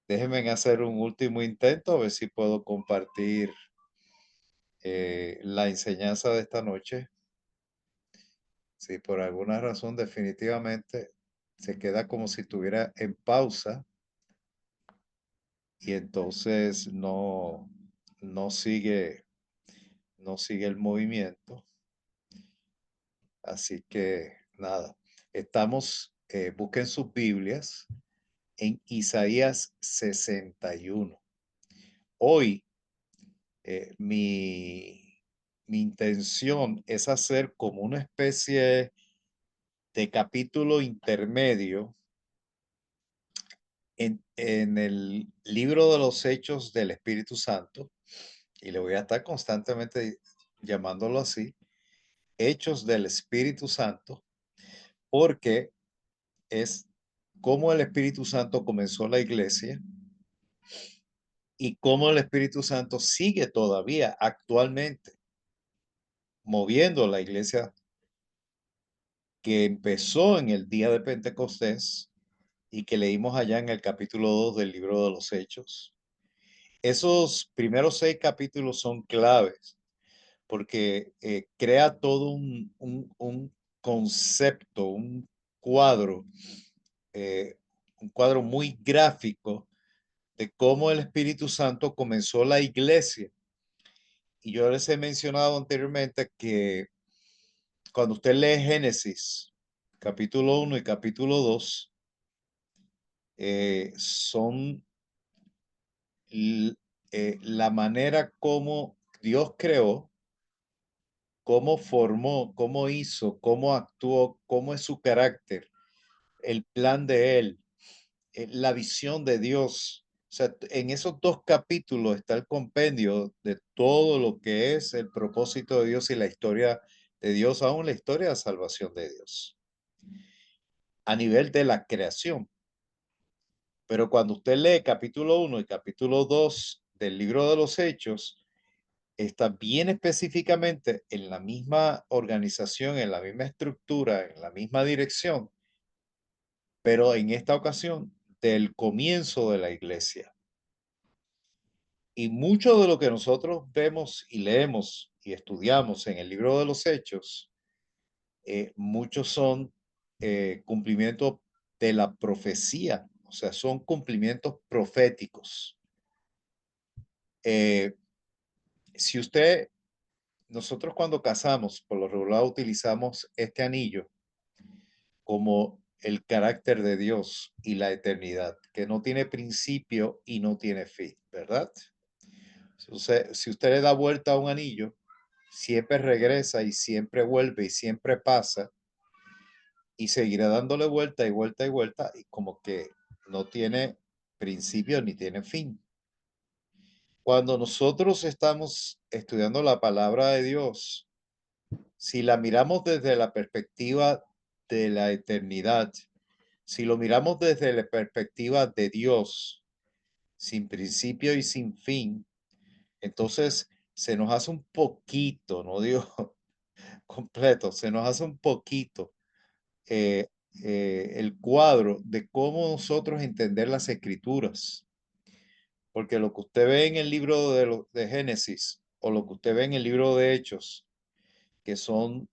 Déjenme hacer un último intento, a ver si puedo compartir la enseñanza de esta noche. Si por alguna razón definitivamente se queda como si estuviera en pausa y entonces no, no sigue el movimiento. Así que nada, busquen sus Biblias en Isaías 61. Hoy mi intención es hacer como una especie de capítulo intermedio en el libro de los Hechos del Espíritu Santo, y le voy a estar constantemente llamándolo así, Hechos del Espíritu Santo, porque es cómo el Espíritu Santo comenzó la iglesia y cómo el Espíritu Santo sigue todavía actualmente moviendo la iglesia que empezó en el día de Pentecostés y que leímos allá en el capítulo 2 del libro de los Hechos. Esos primeros 6 capítulos son claves porque crea todo un concepto, cuadro, eh, un cuadro muy gráfico de cómo el Espíritu Santo comenzó la iglesia. Y yo les he mencionado anteriormente que cuando usted lee Génesis, capítulo 1 y capítulo 2, son la manera como Dios creó, cómo formó, cómo hizo, cómo actuó, cómo es su carácter, el plan de Él, la visión de Dios. O sea, en esos dos capítulos está el compendio de todo lo que es el propósito de Dios y la historia de Dios, aún la historia de salvación de Dios, a nivel de la creación. Pero cuando usted lee capítulo 1 y capítulo 2 del libro de los Hechos, está bien específicamente en la misma organización, en la misma estructura, en la misma dirección, pero en esta ocasión del comienzo de la iglesia. Y mucho de lo que nosotros vemos y leemos y estudiamos en el libro de los Hechos, muchos son cumplimientos de la profecía, o sea, son cumplimientos proféticos. Eh, si usted, nosotros cuando casamos, por lo regular utilizamos este anillo como el carácter de Dios y la eternidad, que no tiene principio y no tiene fin, ¿verdad? Si usted le da vuelta a un anillo, siempre regresa y siempre vuelve y siempre pasa y seguirá dándole vuelta y vuelta y vuelta y como que no tiene principio ni tiene fin. Cuando nosotros estamos estudiando la palabra de Dios, si la miramos desde la perspectiva de la eternidad, si lo miramos desde la perspectiva de Dios, sin principio y sin fin, entonces se nos hace un poquito, no digo completo, se nos hace un poquito eh, el cuadro de cómo nosotros entender las escrituras. Porque lo que usted ve en el libro de Génesis o lo que usted ve en el libro de Hechos, que son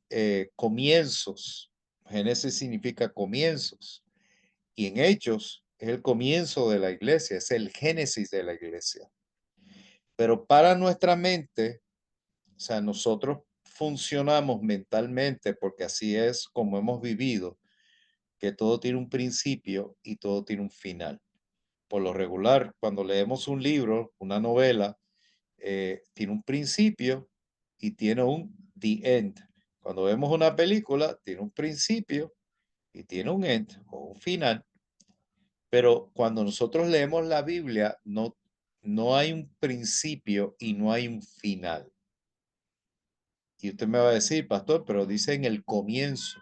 comienzos, Génesis significa comienzos, y en Hechos es el comienzo de la iglesia, es el génesis de la iglesia. Pero para nuestra mente, o sea, nosotros funcionamos mentalmente porque así es como hemos vivido, que todo tiene un principio y todo tiene un final. Por lo regular, cuando leemos un libro, una novela, tiene un principio y tiene un the end. Cuando vemos una película, tiene un principio y tiene un end o un final. Pero cuando nosotros leemos la Biblia, no hay un principio y no hay un final. Y usted me va a decir, pastor, pero dice en el comienzo,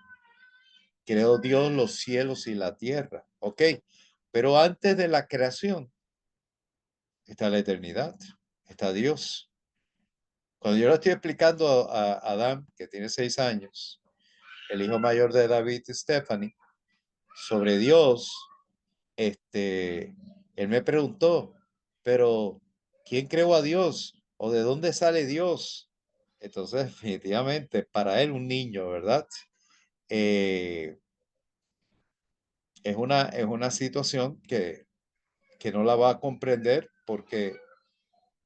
creó Dios los cielos y la tierra. Ok, pero antes de la creación está la eternidad, está Dios. Cuando yo le estoy explicando a Adán, que tiene 6 años, el hijo mayor de David y Stephanie, sobre Dios, este, Él me preguntó, pero ¿quién creó a Dios? ¿O de dónde sale Dios? Entonces, definitivamente, para él un niño, ¿verdad? Eh, es una situación que no la va a comprender porque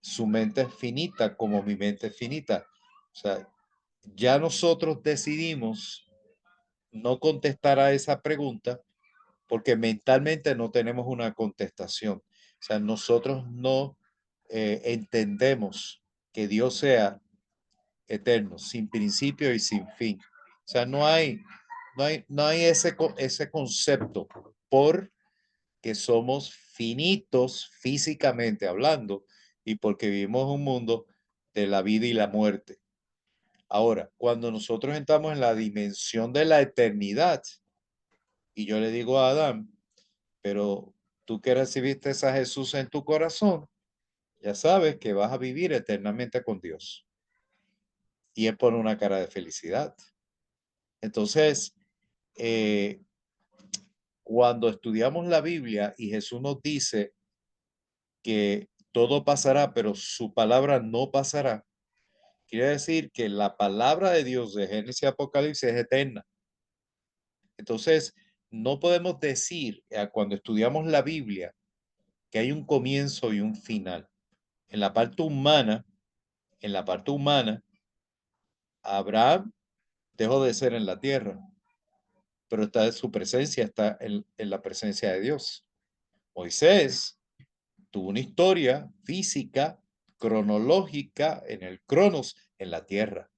su mente es finita como mi mente es finita. O sea, ya nosotros decidimos no contestar a esa pregunta porque mentalmente no tenemos una contestación. O sea, nosotros no entendemos que Dios sea eterno, sin principio y sin fin. O sea, no hay ese concepto porque somos finitos físicamente hablando y porque vivimos un mundo de la vida y la muerte. Ahora, cuando nosotros entramos en la dimensión de la eternidad, y yo le digo a Adán, pero tú que recibiste a Jesús en tu corazón, ya sabes que vas a vivir eternamente con Dios. Y él pone una cara de felicidad. Entonces, eh, cuando estudiamos la Biblia y Jesús nos dice que todo pasará, pero su palabra no pasará, quiere decir que la palabra de Dios de Génesis y Apocalipsis es eterna. Entonces, no podemos decir cuando estudiamos la Biblia que hay un comienzo y un final. En la parte humana, en la parte humana, Abraham dejó de ser en la tierra, pero está su presencia, está en la presencia de Dios. Moisés tuvo una historia física, cronológica, en el Cronos, en la tierra,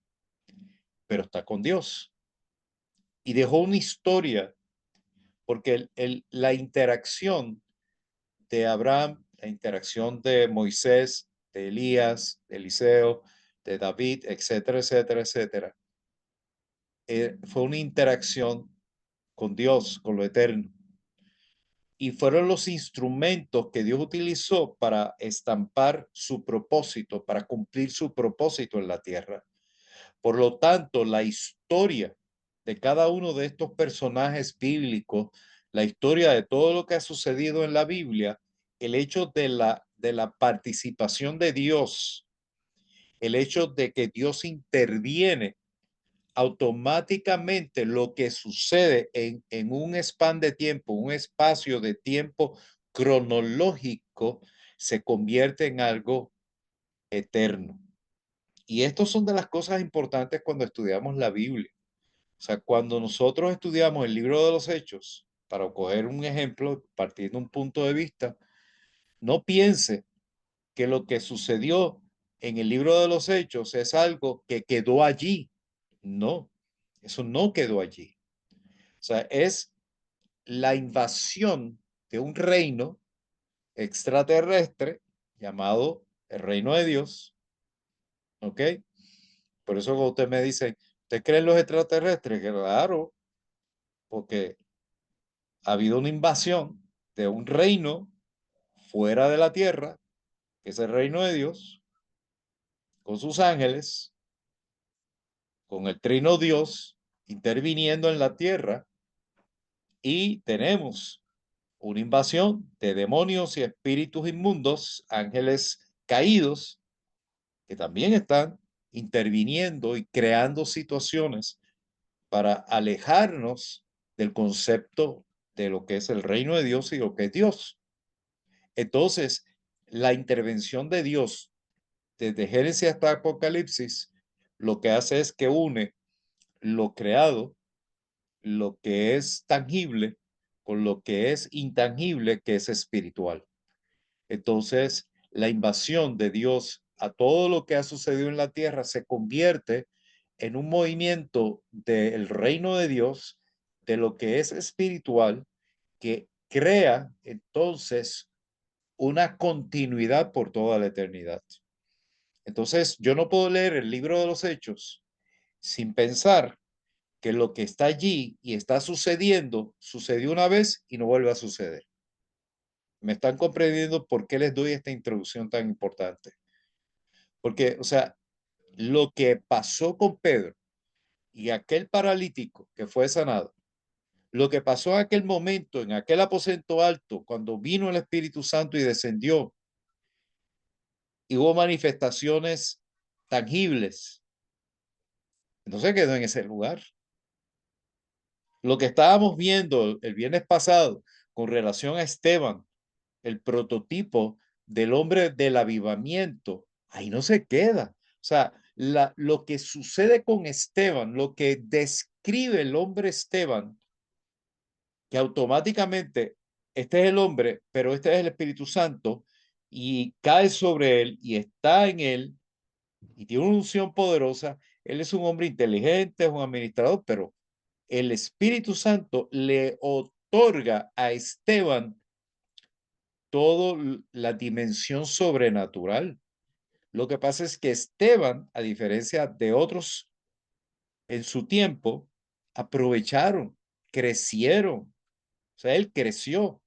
pero está con Dios. Y dejó una historia, porque la interacción de Abraham, la interacción de Moisés, de Elías, de Eliseo, de David, etcétera, etcétera, etcétera, fue una interacción con Dios, con lo eterno. Y fueron los instrumentos que Dios utilizó para estampar su propósito, para cumplir su propósito en la tierra. Por lo tanto, la historia de cada uno de estos personajes bíblicos, la historia de todo lo que ha sucedido en la Biblia, el hecho de la participación de Dios, el hecho de que Dios interviene automáticamente, lo que sucede en un span de tiempo, un espacio de tiempo cronológico, se convierte en algo eterno. Y estos son de las cosas importantes cuando estudiamos la Biblia. O sea, cuando nosotros estudiamos el libro de los Hechos, para coger un ejemplo, partiendo de un punto de vista, no piense que lo que sucedió en el libro de los Hechos es algo que quedó allí. No, eso no quedó allí. O sea, es la invasión de un reino extraterrestre llamado el reino de Dios. ¿Ok? Por eso cuando usted me dice, ¿usted cree en los extraterrestres? Claro, porque ha habido una invasión de un reino fuera de la tierra, que es el reino de Dios, con sus ángeles, con el trino Dios interviniendo en la tierra, y tenemos una invasión de demonios y espíritus inmundos, ángeles caídos, que también están interviniendo y creando situaciones para alejarnos del concepto de lo que es el reino de Dios y lo que es Dios. Entonces, la intervención de Dios desde Génesis hasta Apocalipsis lo que hace es que une lo creado, lo que es tangible, con lo que es intangible, que es espiritual. Entonces, la invasión de Dios a todo lo que ha sucedido en la tierra se convierte en un movimiento del reino de Dios, de lo que es espiritual, que crea entonces una continuidad por toda la eternidad. Entonces, yo no puedo leer el libro de los Hechos sin pensar que lo que está allí y está sucediendo sucedió una vez y no vuelve a suceder. ¿Me están comprendiendo por qué les doy esta introducción tan importante? Porque, o sea, lo que pasó con Pedro y aquel paralítico que fue sanado, Lo que pasó en aquel momento, en aquel aposento alto, cuando vino el Espíritu Santo y descendió, y hubo manifestaciones tangibles, entonces quedó en ese lugar. Lo que estábamos viendo el viernes pasado con relación a Esteban, el prototipo del hombre del avivamiento, ahí no se queda. O sea, lo que sucede con Esteban, lo que describe el hombre Esteban, que automáticamente este es el hombre, pero este es el Espíritu Santo, y cae sobre él y está en él, y tiene una unción poderosa. Él es un hombre inteligente, es un administrador, pero el Espíritu Santo le otorga a Esteban toda la dimensión sobrenatural. Lo que pasa es que Esteban, a diferencia de otros en su tiempo, aprovecharon, crecieron. O sea, él creció,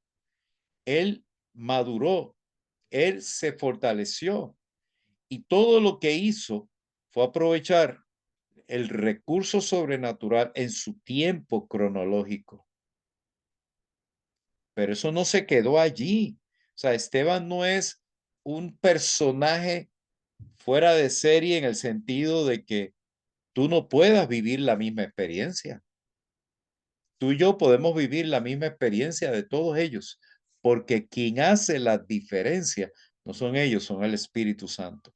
él maduró, él se fortaleció y todo lo que hizo fue aprovechar el recurso sobrenatural en su tiempo cronológico. Pero eso no se quedó allí. O sea, Esteban no es un personaje fuera de serie en el sentido de que tú no puedas vivir la misma experiencia. Tú y yo podemos vivir la misma experiencia de todos ellos, porque quien hace la diferencia no son ellos, son el Espíritu Santo.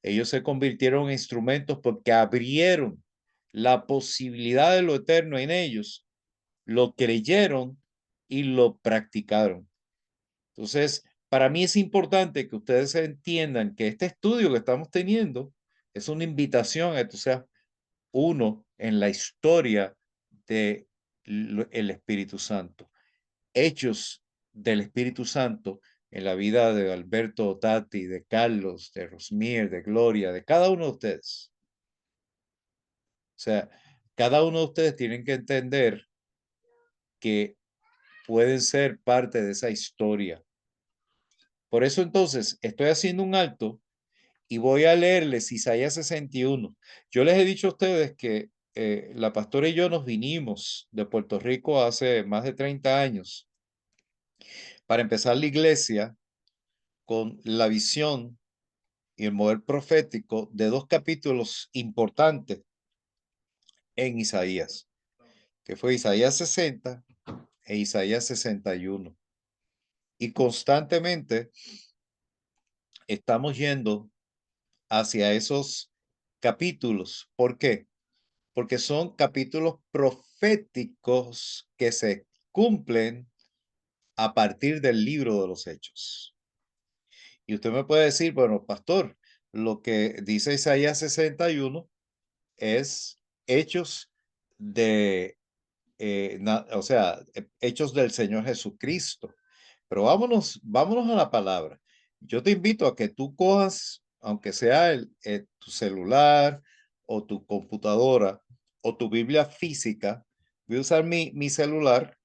Ellos se convirtieron en instrumentos porque abrieron la posibilidad de lo eterno en ellos, lo creyeron y lo practicaron. Entonces, para mí es importante que ustedes entiendan que este estudio que estamos teniendo es una invitación a que tú seas uno en la historia de el Espíritu Santo. Hechos del Espíritu Santo en la vida de Alberto Tati, de Carlos, de Rosmier, de Gloria, de cada uno de ustedes. O sea, cada uno de ustedes tienen que entender que pueden ser parte de esa historia. Por eso entonces estoy haciendo un alto y voy a leerles Isaías 61. Yo les he dicho a ustedes que la pastora y yo nos vinimos de Puerto Rico hace más de 30 años para empezar la iglesia con la visión y el mover profético de dos capítulos importantes en Isaías, que fue Isaías 60 e Isaías 61. Y constantemente estamos yendo hacia esos capítulos. ¿Por qué? Porque son capítulos proféticos que se cumplen a partir del libro de los Hechos. Y usted me puede decir, bueno, pastor, lo que dice Isaías 61 es hechos de, o sea, hechos del Señor Jesucristo. Pero vámonos a la palabra. Yo te invito a que tú cojas, aunque sea tu celular o tu computadora o tu Biblia física. Voy a usar mi celular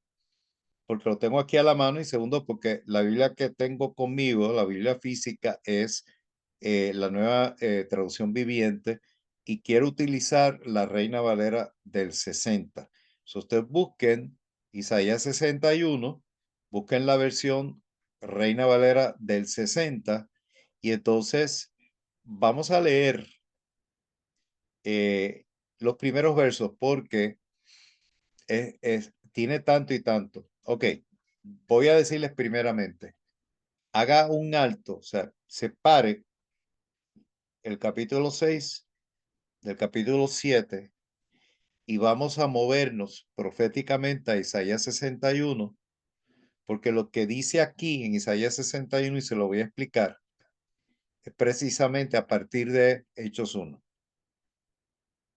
porque lo tengo aquí a la mano y segundo porque la Biblia que tengo conmigo, la Biblia física, es la nueva traducción viviente y quiero utilizar la Reina Valera del 60. Si ustedes busquen Isaías 61, busquen la versión Reina Valera del 60 y entonces vamos a leer los primeros versos porque tiene tanto y tanto. Ok, voy a decirles primeramente, haga un alto, o sea, separe el capítulo 6 del capítulo 7 y vamos a movernos proféticamente a Isaías 61, porque lo que dice aquí en Isaías 61, y se lo voy a explicar, es precisamente a partir de Hechos 1.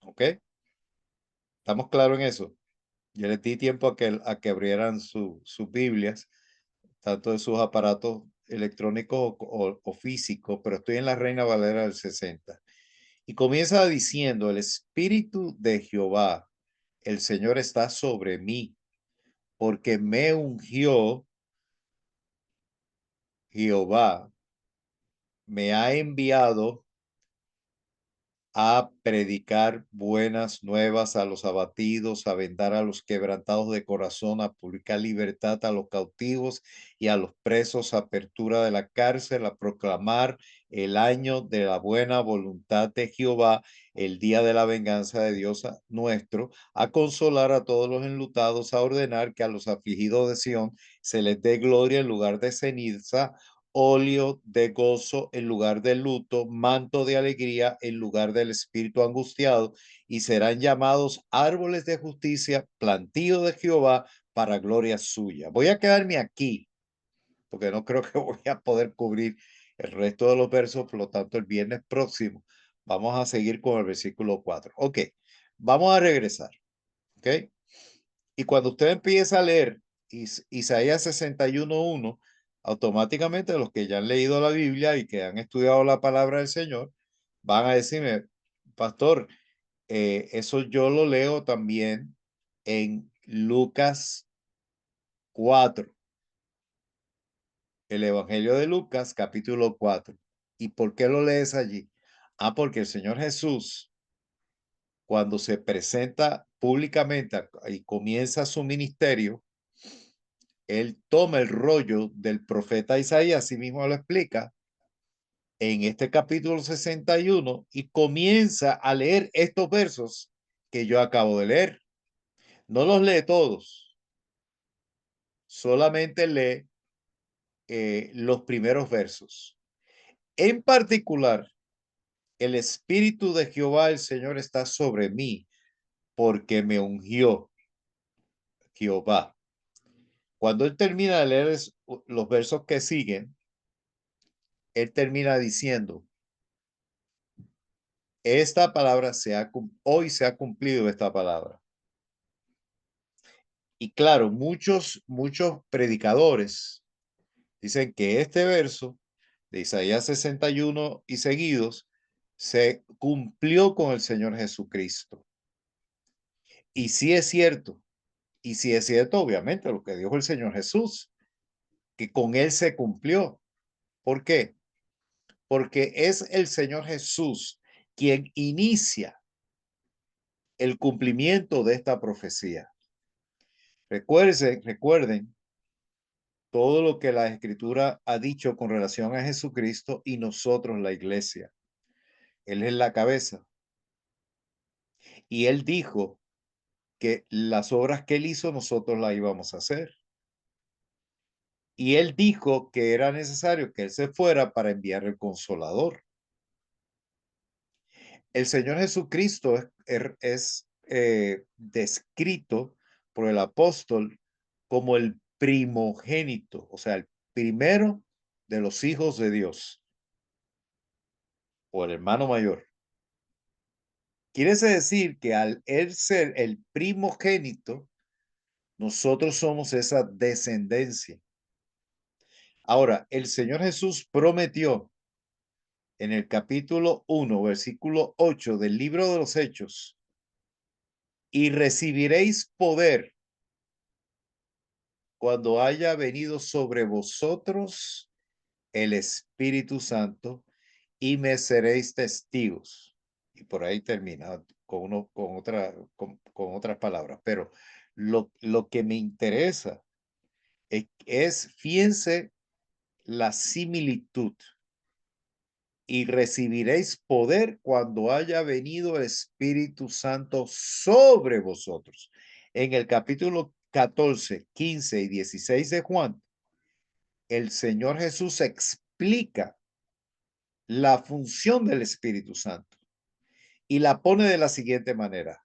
¿Ok? ¿Estamos claros en eso? Yo les di tiempo a que abrieran sus Biblias, tanto de sus aparatos electrónicos o físicos, pero estoy en la Reina Valera del 60. Y comienza diciendo, el Espíritu de Jehová, el Señor está sobre mí, porque me ungió Jehová, me ha enviado a predicar buenas nuevas a los abatidos, a vendar a los quebrantados de corazón, a publicar libertad a los cautivos y a los presos, apertura de la cárcel, a proclamar el año de la buena voluntad de Jehová, el día de la venganza de Dios nuestro, a consolar a todos los enlutados, a ordenar que a los afligidos de Sión se les dé gloria en lugar de ceniza, óleo de gozo en lugar de luto, manto de alegría en lugar del espíritu angustiado, y serán llamados árboles de justicia, plantío de Jehová para gloria suya. Voy a quedarme aquí, porque no creo que voy a poder cubrir el resto de los versos, por lo tanto, el viernes próximo vamos a seguir con el versículo 4. Ok, vamos a regresar. Ok, y cuando usted empieza a leer Isaías 61:1, automáticamente los que ya han leído la Biblia y que han estudiado la palabra del Señor, van a decirme, pastor, eso yo lo leo también en Lucas 4, el Evangelio de Lucas, capítulo 4. ¿Y por qué lo lees allí? Ah, porque el Señor Jesús, cuando se presenta públicamente y comienza su ministerio, él toma el rollo del profeta Isaías, así mismo lo explica, en este capítulo 61 y comienza a leer estos versos que yo acabo de leer. No los lee todos, solamente lee los primeros versos. En particular, el Espíritu de Jehová, el Señor, está sobre mí porque me ungió Jehová. Cuando él termina de leer los versos que siguen, él termina diciendo, esta palabra hoy se ha cumplido esta palabra. Y claro, muchos predicadores dicen que este verso de Isaías 61 y seguidos se cumplió con el Señor Jesucristo. Y sí es cierto, y sí es cierto, obviamente, lo que dijo el Señor Jesús, que con él se cumplió. ¿Por qué? Porque es el Señor Jesús quien inicia el cumplimiento de esta profecía. Recuerden todo lo que la Escritura ha dicho con relación a Jesucristo y nosotros, la iglesia. Él es la cabeza. Y él dijo que las obras que él hizo, nosotros las íbamos a hacer. Y él dijo que era necesario que él se fuera para enviar el Consolador. El Señor Jesucristo es descrito por el apóstol como el primogénito, o sea, el primero de los hijos de Dios, o el hermano mayor. Quiere decir que al él ser el primogénito, nosotros somos esa descendencia. Ahora, el Señor Jesús prometió en el capítulo 1, versículo 8 del libro de los Hechos, y recibiréis poder cuando haya venido sobre vosotros el Espíritu Santo y me seréis testigos. Y por ahí termina con otras palabras. Pero lo que me interesa fíjense, la similitud. Y recibiréis poder cuando haya venido el Espíritu Santo sobre vosotros. En el capítulo 14, 15 y 16 de Juan, el Señor Jesús explica la función del Espíritu Santo y la pone de la siguiente manera.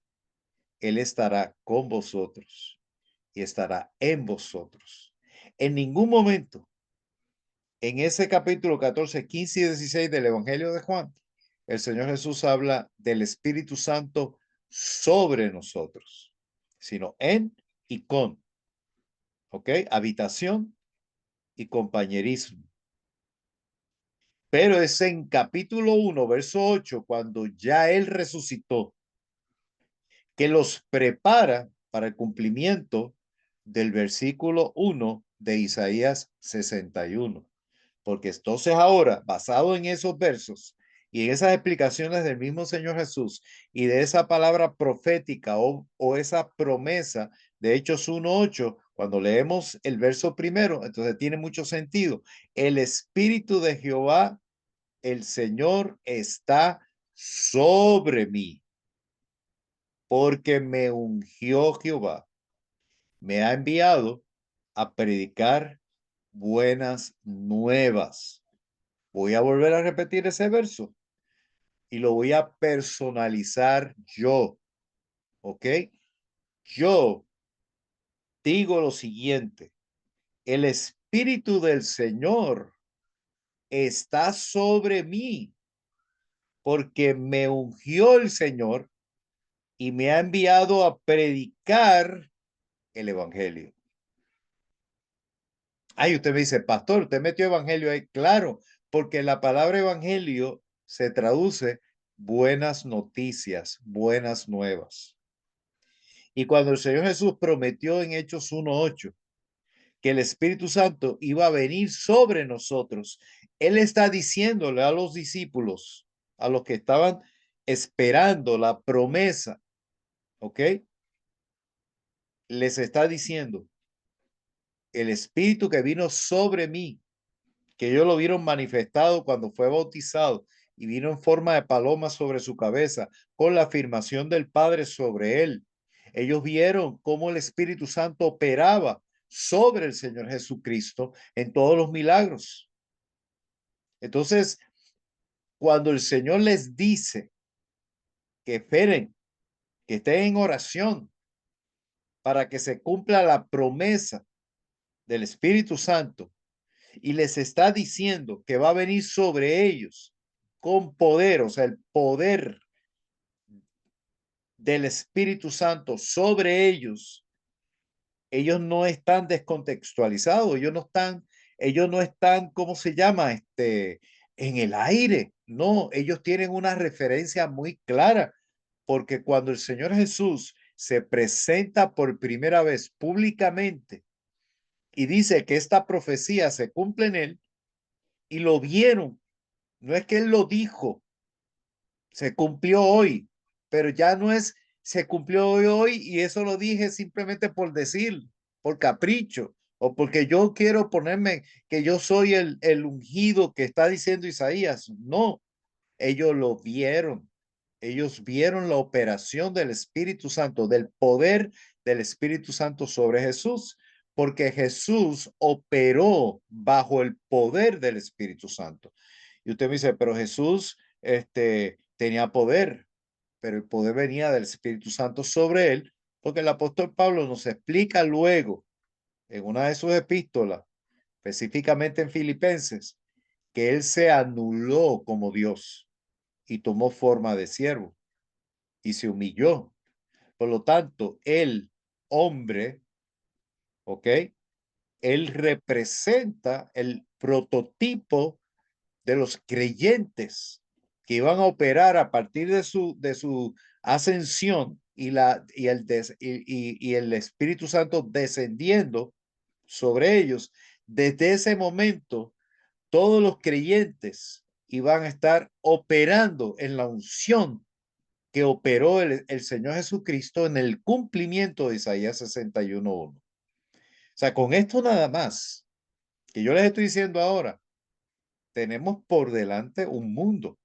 Él estará con vosotros y estará en vosotros. En ningún momento, en ese capítulo 14, 15 y 16 del Evangelio de Juan, el Señor Jesús habla del Espíritu Santo sobre nosotros, sino en y con, ¿ok? Habitación y compañerismo. Pero es en capítulo 1, verso 8, cuando ya Él resucitó, que los prepara para el cumplimiento del versículo 1 de Isaías 61. Porque entonces ahora, basado en esos versos, Y en esas explicaciones del mismo Señor Jesús y de esa palabra profética o esa promesa de Hechos 1:8, cuando leemos el verso primero, entonces tiene mucho sentido. El Espíritu de Jehová, el Señor, está sobre mí, porque me ungió Jehová, me ha enviado a predicar buenas nuevas. Voy a volver a repetir ese verso y lo voy a personalizar yo, ¿ok? Yo digo lo siguiente, el Espíritu del Señor está sobre mí porque me ungió el Señor y me ha enviado a predicar el Evangelio. Ay, usted me dice, pastor, usted metió evangelio ahí. Claro, porque la palabra evangelio se traduce buenas noticias, buenas nuevas. Y cuando el Señor Jesús prometió en Hechos 1:8 que el Espíritu Santo iba a venir sobre nosotros, Él está diciéndole a los discípulos, a los que estaban esperando la promesa, ¿ok? Les está diciendo, el Espíritu que vino sobre mí, que ellos lo vieron manifestado cuando fue bautizado y vino en forma de paloma sobre su cabeza, con la afirmación del Padre sobre él. Ellos vieron cómo el Espíritu Santo operaba sobre el Señor Jesucristo en todos los milagros. Entonces, cuando el Señor les dice que esperen, que estén en oración para que se cumpla la promesa del Espíritu Santo, y les está diciendo que va a venir sobre ellos con poder, o sea, el poder del Espíritu Santo sobre ellos no están descontextualizados, ellos no están, ¿cómo se llama? En el aire. No, ellos tienen una referencia muy clara, porque cuando el Señor Jesús se presenta por primera vez públicamente y dice que esta profecía se cumple en él y lo vieron. No es que él lo dijo, se cumplió hoy, pero ya no es se cumplió hoy y eso lo dije simplemente por decir, por capricho, o porque yo quiero ponerme que yo soy el ungido que está diciendo Isaías. No, ellos lo vieron. Ellos vieron la operación del Espíritu Santo, del poder del Espíritu Santo sobre Jesús, porque Jesús operó bajo el poder del Espíritu Santo. Y usted me dice, pero Jesús tenía poder, pero el poder venía del Espíritu Santo sobre él, porque el apóstol Pablo nos explica luego en una de sus epístolas, específicamente en Filipenses, que él se anuló como Dios y tomó forma de siervo y se humilló. Por lo tanto, el hombre, ¿ok? Él representa el prototipo de los creyentes que iban a operar a partir de su ascensión y el Espíritu Santo descendiendo sobre ellos. Desde ese momento, todos los creyentes iban a estar operando en la unción que operó el Señor Jesucristo en el cumplimiento de Isaías 61:1. O sea, con esto nada más que yo les estoy diciendo ahora, tenemos por delante un mundo.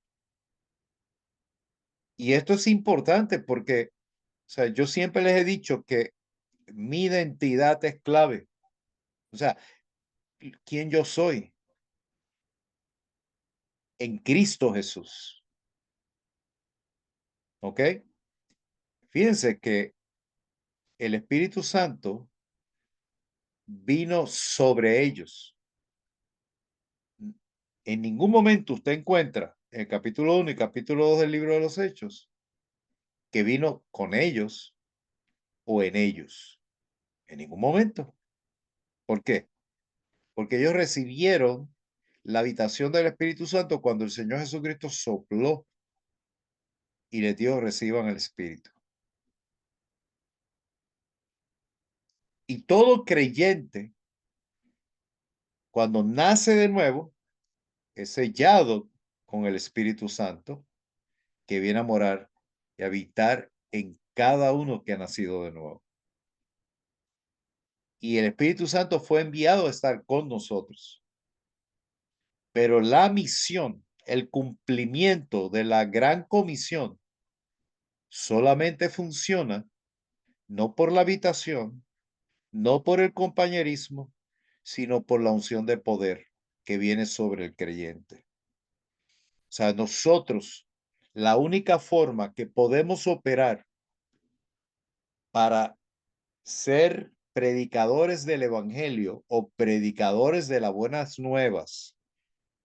Y esto es importante porque, o sea, yo siempre les he dicho que mi identidad es clave. O sea, quién yo soy en Cristo Jesús. ¿Ok? Fíjense que el Espíritu Santo vino sobre ellos. En ningún momento usted encuentra en el capítulo 1 y capítulo 2 del libro de los Hechos que vino con ellos o en ellos. En ningún momento. ¿Por qué? Porque ellos recibieron la habitación del Espíritu Santo cuando el Señor Jesucristo sopló y les dio reciban el Espíritu. Y todo creyente, cuando nace de nuevo, es sellado con el Espíritu Santo, que viene a morar y habitar en cada uno que ha nacido de nuevo. Y el Espíritu Santo fue enviado a estar con nosotros. Pero la misión, el cumplimiento de la gran comisión, solamente funciona no por la habitación, no por el compañerismo, sino por la unción de poder que viene sobre el creyente. O sea, nosotros, la única forma que podemos operar para ser predicadores del evangelio o predicadores de las buenas nuevas,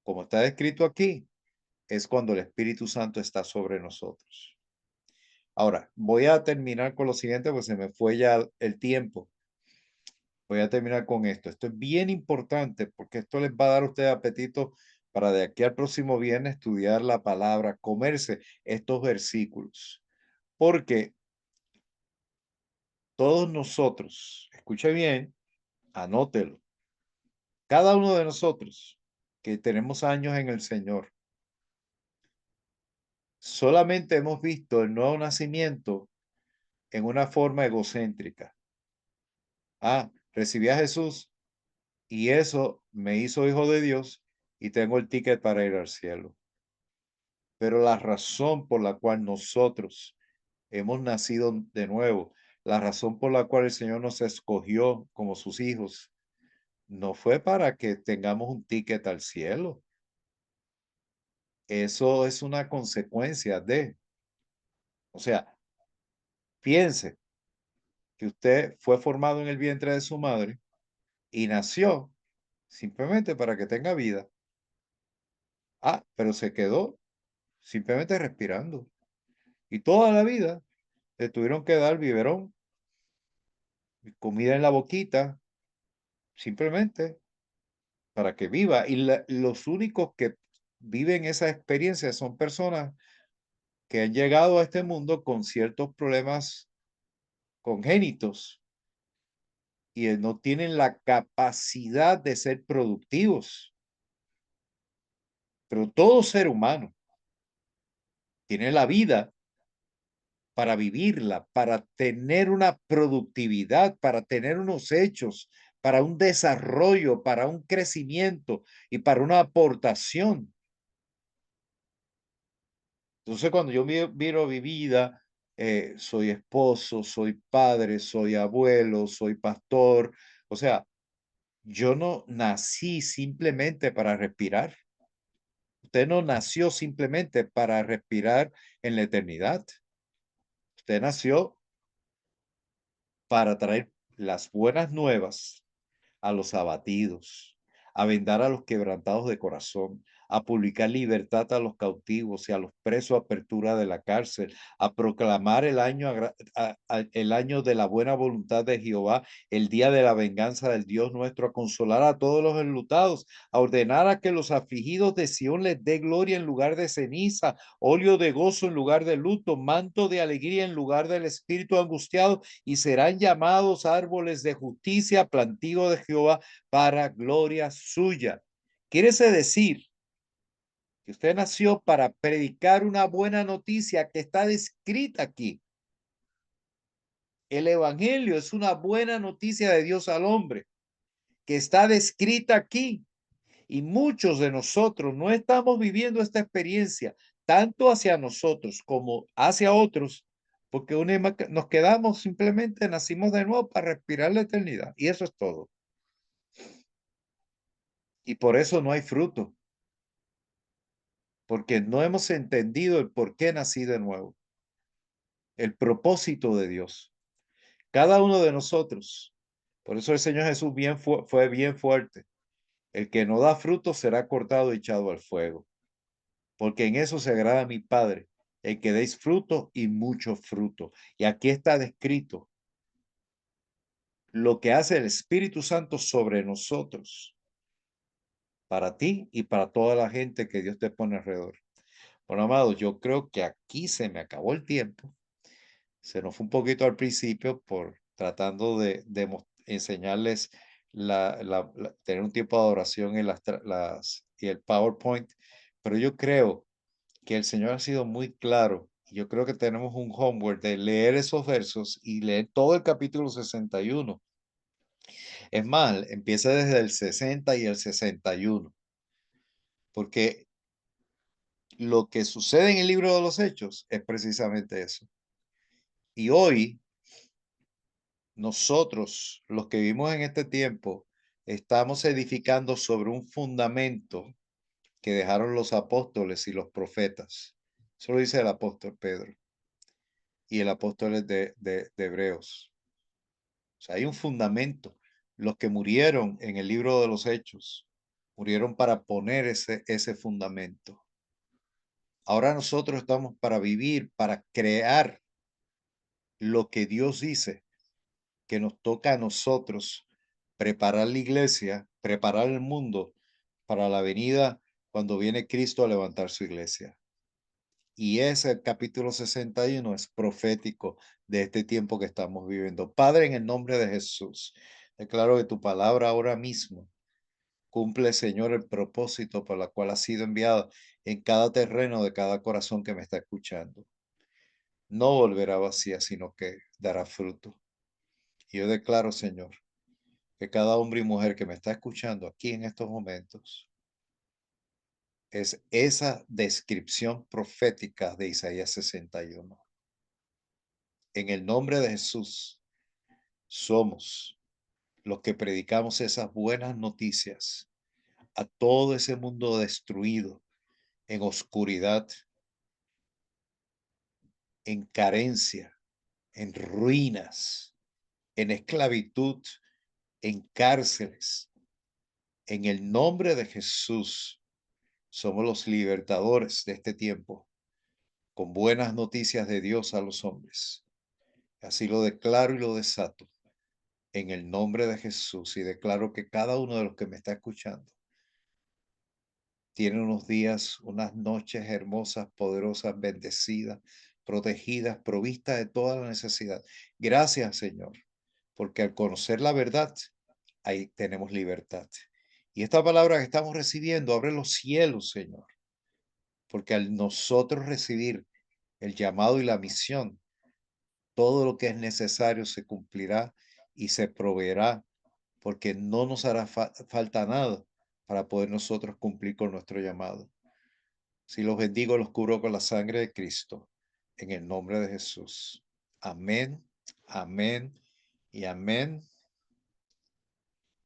como está descrito aquí, es cuando el Espíritu Santo está sobre nosotros. Ahora, voy a terminar con lo siguiente, pues se me fue ya el tiempo. Voy a terminar con esto. Esto es bien importante porque esto les va a dar a ustedes apetito para de aquí al próximo viernes estudiar la palabra, comerse estos versículos. Porque todos nosotros, escuche bien, anótelo, cada uno de nosotros que tenemos años en el Señor, solamente hemos visto el nuevo nacimiento en una forma egocéntrica. Ah, recibí a Jesús y eso me hizo hijo de Dios y tengo el ticket para ir al cielo. Pero la razón por la cual nosotros hemos nacido de nuevo, la razón por la cual el Señor nos escogió como sus hijos, no fue para que tengamos un ticket al cielo. Eso es una consecuencia de, o sea, piense que usted fue formado en el vientre de su madre y nació simplemente para que tenga vida. Ah, pero se quedó simplemente respirando. Y toda la vida le tuvieron que dar biberón, comida en la boquita, simplemente para que viva. Y los únicos que viven esa experiencia son personas que han llegado a este mundo con ciertos problemas congénitos y no tienen la capacidad de ser productivos. Pero todo ser humano tiene la vida para vivirla, para tener una productividad, para tener unos hechos, para un desarrollo, para un crecimiento y para una aportación. Entonces, cuando yo miro mi vida, soy esposo, soy padre, soy abuelo, soy pastor, o sea, yo no nací simplemente para respirar. Usted no nació simplemente para respirar en la eternidad. Usted nació para traer las buenas nuevas a los abatidos, a vendar a los quebrantados de corazón, a publicar libertad a los cautivos y a los presos apertura de la cárcel, a proclamar el año de la buena voluntad de Jehová, el día de la venganza del Dios nuestro, a consolar a todos los enlutados, a ordenar a que los afligidos de Sión les dé gloria en lugar de ceniza, óleo de gozo en lugar de luto, manto de alegría en lugar del espíritu angustiado, y serán llamados árboles de justicia, plantío de Jehová para gloria suya. Quiere decir que usted nació para predicar una buena noticia que está descrita aquí. El evangelio es una buena noticia de Dios al hombre que está descrita aquí. Y muchos de nosotros no estamos viviendo esta experiencia tanto hacia nosotros como hacia otros, porque nos quedamos simplemente, nacimos de nuevo para respirar la eternidad. Y eso es todo. Y por eso no hay fruto, porque no hemos entendido el por qué nací de nuevo, el propósito de Dios. Cada uno de nosotros. Por eso el Señor Jesús fue bien fuerte. El que no da fruto será cortado y echado al fuego, porque en eso se agrada mi Padre, el que deis fruto y mucho fruto. Y aquí está descrito lo que hace el Espíritu Santo sobre nosotros, para ti y para toda la gente que Dios te pone alrededor. Bueno, amados, yo creo que aquí se me acabó el tiempo. Se nos fue un poquito al principio por tratando de enseñarles tener un tiempo de adoración en y el PowerPoint, Pero yo creo que el Señor ha sido muy claro. Y yo creo que tenemos un homework de leer esos versos y leer todo el capítulo 61. Es más, empieza desde el 60 y el 61, porque lo que sucede en el libro de los Hechos es precisamente eso. Y hoy nosotros, los que vivimos en este tiempo, estamos edificando sobre un fundamento que dejaron los apóstoles y los profetas. Eso lo dice el apóstol Pedro y el apóstol de Hebreos. O sea, hay un fundamento. Los que murieron en el libro de los Hechos murieron para poner ese fundamento. Ahora nosotros estamos para vivir, para crear lo que Dios dice que nos toca a nosotros, preparar la iglesia, preparar el mundo para la venida cuando viene Cristo a levantar su iglesia. Y ese capítulo 61 es profético de este tiempo que estamos viviendo. Padre, en el nombre de Jesús, declaro que tu palabra ahora mismo cumple, Señor, el propósito por la cual ha sido enviada en cada terreno de cada corazón que me está escuchando. No volverá vacía, sino que dará fruto. Y yo declaro, Señor, que cada hombre y mujer que me está escuchando aquí en estos momentos es esa descripción profética de Isaías 61. En el nombre de Jesús somos los que predicamos esas buenas noticias a todo ese mundo destruido, en oscuridad, en carencia, en ruinas, en esclavitud, en cárceles. En el nombre de Jesús somos los libertadores de este tiempo, con buenas noticias de Dios a los hombres. Así lo declaro y lo desato en el nombre de Jesús y declaro que cada uno de los que me está escuchando tiene unos días, unas noches hermosas, poderosas, bendecidas, protegidas, provistas de toda la necesidad. Gracias, Señor, porque al conocer la verdad, ahí tenemos libertad. Y esta palabra que estamos recibiendo abre los cielos, Señor, porque al nosotros recibir el llamado y la misión, todo lo que es necesario se cumplirá y se proveerá, porque no nos hará falta nada para poder nosotros cumplir con nuestro llamado. Si los bendigo, los cubro con la sangre de Cristo, en el nombre de Jesús. Amén, amén y amén.